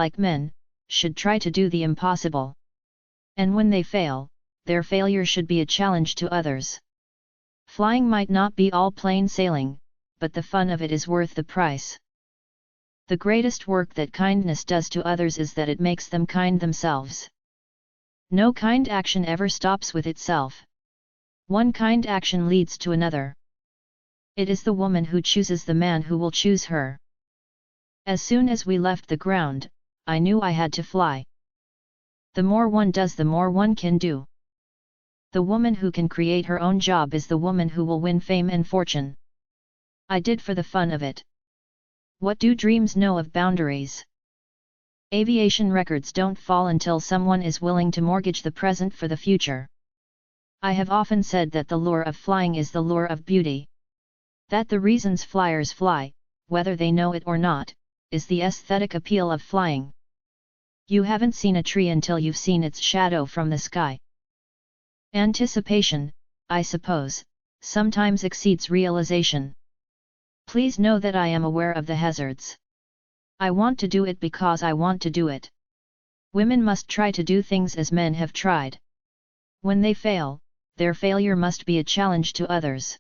like men, should try to do the impossible. And when they fail, their failure should be a challenge to others. Flying might not be all plain sailing, but the fun of it is worth the price. The greatest work that kindness does to others is that it makes them kind themselves. No kind action ever stops with itself. One kind action leads to another. It is the woman who chooses the man who will choose her. As soon as we left the ground, I knew I had to fly. The more one does, the more one can do. The woman who can create her own job is the woman who will win fame and fortune. I did for the fun of it. What do dreams know of boundaries? Aviation records don't fall until someone is willing to mortgage the present for the future. I have often said that the lure of flying is the lure of beauty. That the reasons flyers fly, whether they know it or not, is the aesthetic appeal of flying. You haven't seen a tree until you've seen its shadow from the sky. Anticipation, I suppose, sometimes exceeds realization. Please know that I am aware of the hazards. I want to do it because I want to do it. Women must try to do things as men have tried. When they fail, their failure must be a challenge to others.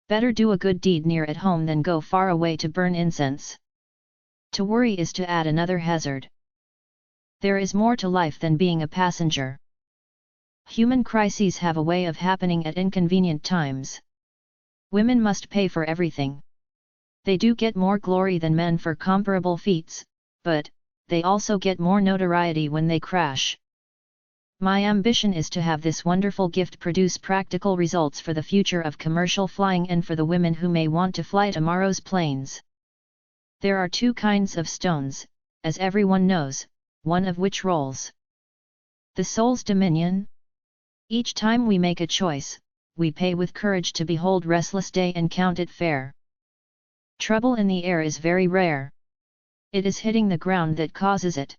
Better do a good deed near at home than go far away to burn incense. To worry is to add another hazard. There is more to life than being a passenger. Human crises have a way of happening at inconvenient times. Women must pay for everything. They do get more glory than men for comparable feats, but they also get more notoriety when they crash. My ambition is to have this wonderful gift produce practical results for the future of commercial flying and for the women who may want to fly tomorrow's planes. There are two kinds of stones, as everyone knows, one of which rolls. The soul's dominion. Each time we make a choice, we pay with courage to behold restless day and count it fair. Trouble in the air is very rare. It is hitting the ground that causes it.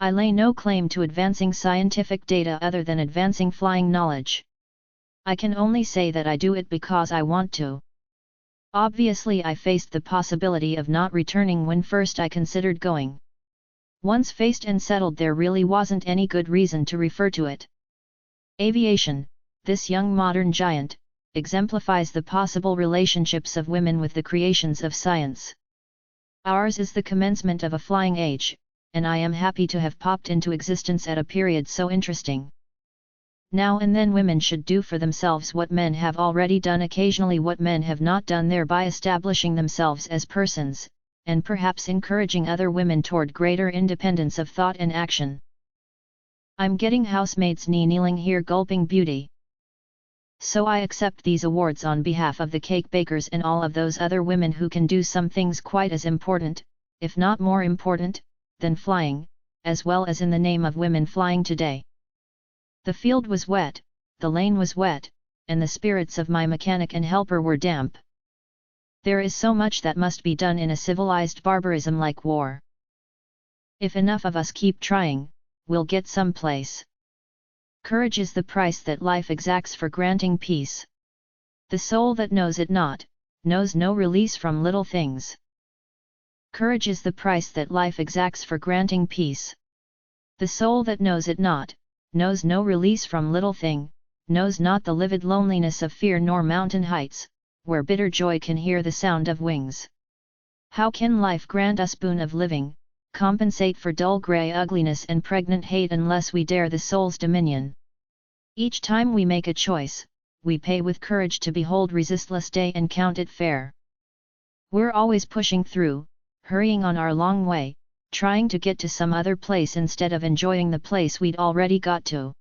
I lay no claim to advancing scientific data other than advancing flying knowledge. I can only say that I do it because I want to. Obviously, I faced the possibility of not returning when first I considered going. Once faced and settled, there really wasn't any good reason to refer to it. Aviation, this young modern giant, exemplifies the possible relationships of women with the creations of science. Ours is the commencement of a flying age, and I am happy to have popped into existence at a period so interesting. Now and then women should do for themselves what men have already done, occasionally what men have not done, thereby establishing themselves as persons, and perhaps encouraging other women toward greater independence of thought and action. I'm getting housemaid's kneeling here, gulping beauty. So I accept these awards on behalf of the cake bakers and all of those other women who can do some things quite as important, if not more important, than flying, as well as in the name of women flying today. The field was wet, the lane was wet, and the spirits of my mechanic and helper were damp. There is so much that must be done in a civilized barbarism like war. If enough of us keep trying, we'll get someplace. Courage is the price that life exacts for granting peace. The soul that knows it not, knows no release from little things. Courage is the price that life exacts for granting peace. The soul that knows it not, knows no release from little thing, knows not the livid loneliness of fear nor mountain heights, where bitter joy can hear the sound of wings. How can life grant us boon of living, compensate for dull grey ugliness and pregnant hate unless we dare the soul's dominion? Each time we make a choice, we pay with courage to behold resistless day and count it fair. We're always pushing through, hurrying on our long way, trying to get to some other place instead of enjoying the place we'd already got to.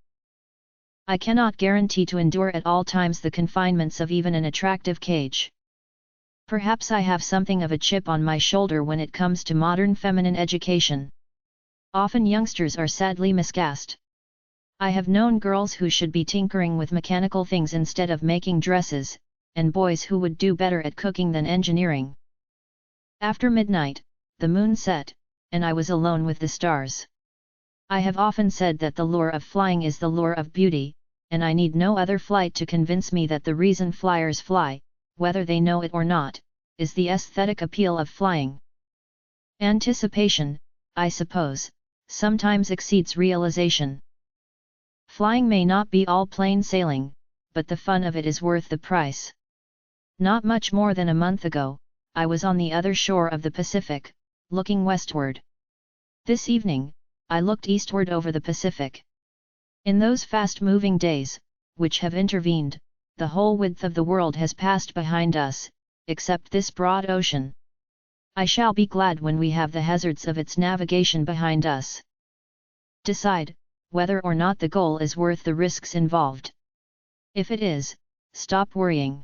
I cannot guarantee to endure at all times the confinements of even an attractive cage. Perhaps I have something of a chip on my shoulder when it comes to modern feminine education. Often youngsters are sadly miscast. I have known girls who should be tinkering with mechanical things instead of making dresses, and boys who would do better at cooking than engineering. After midnight, the moon set, and I was alone with the stars. I have often said that the lure of flying is the lure of beauty, and I need no other flight to convince me that the reason flyers fly, whether they know it or not, is the aesthetic appeal of flying. Anticipation, I suppose, sometimes exceeds realization. Flying may not be all plain sailing, but the fun of it is worth the price. Not much more than a month ago, I was on the other shore of the Pacific, looking westward. This evening, I looked eastward over the Pacific. In those fast-moving days, which have intervened, the whole width of the world has passed behind us, except this broad ocean. I shall be glad when we have the hazards of its navigation behind us. Decide, whether or not the goal is worth the risks involved. If it is, stop worrying.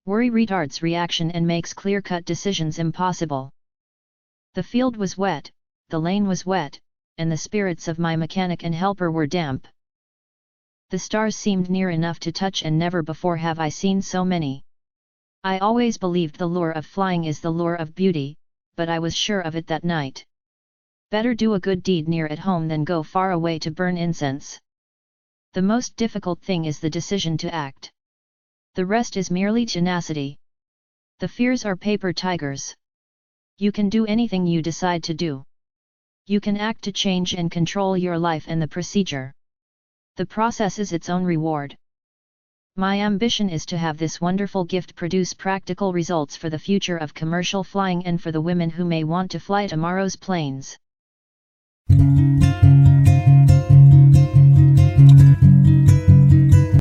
Worry retards reaction and makes clear-cut decisions impossible. The field was wet, the lane was wet, and the spirits of my mechanic and helper were damp. The stars seemed near enough to touch, and never before have I seen so many. I always believed the lure of flying is the lure of beauty, but I was sure of it that night. Better do a good deed near at home than go far away to burn incense. The most difficult thing is the decision to act. The rest is merely tenacity. The fears are paper tigers. You can do anything you decide to do. You can act to change and control your life and the procedure. The process is its own reward. My ambition is to have this wonderful gift produce practical results for the future of commercial flying and for the women who may want to fly tomorrow's planes.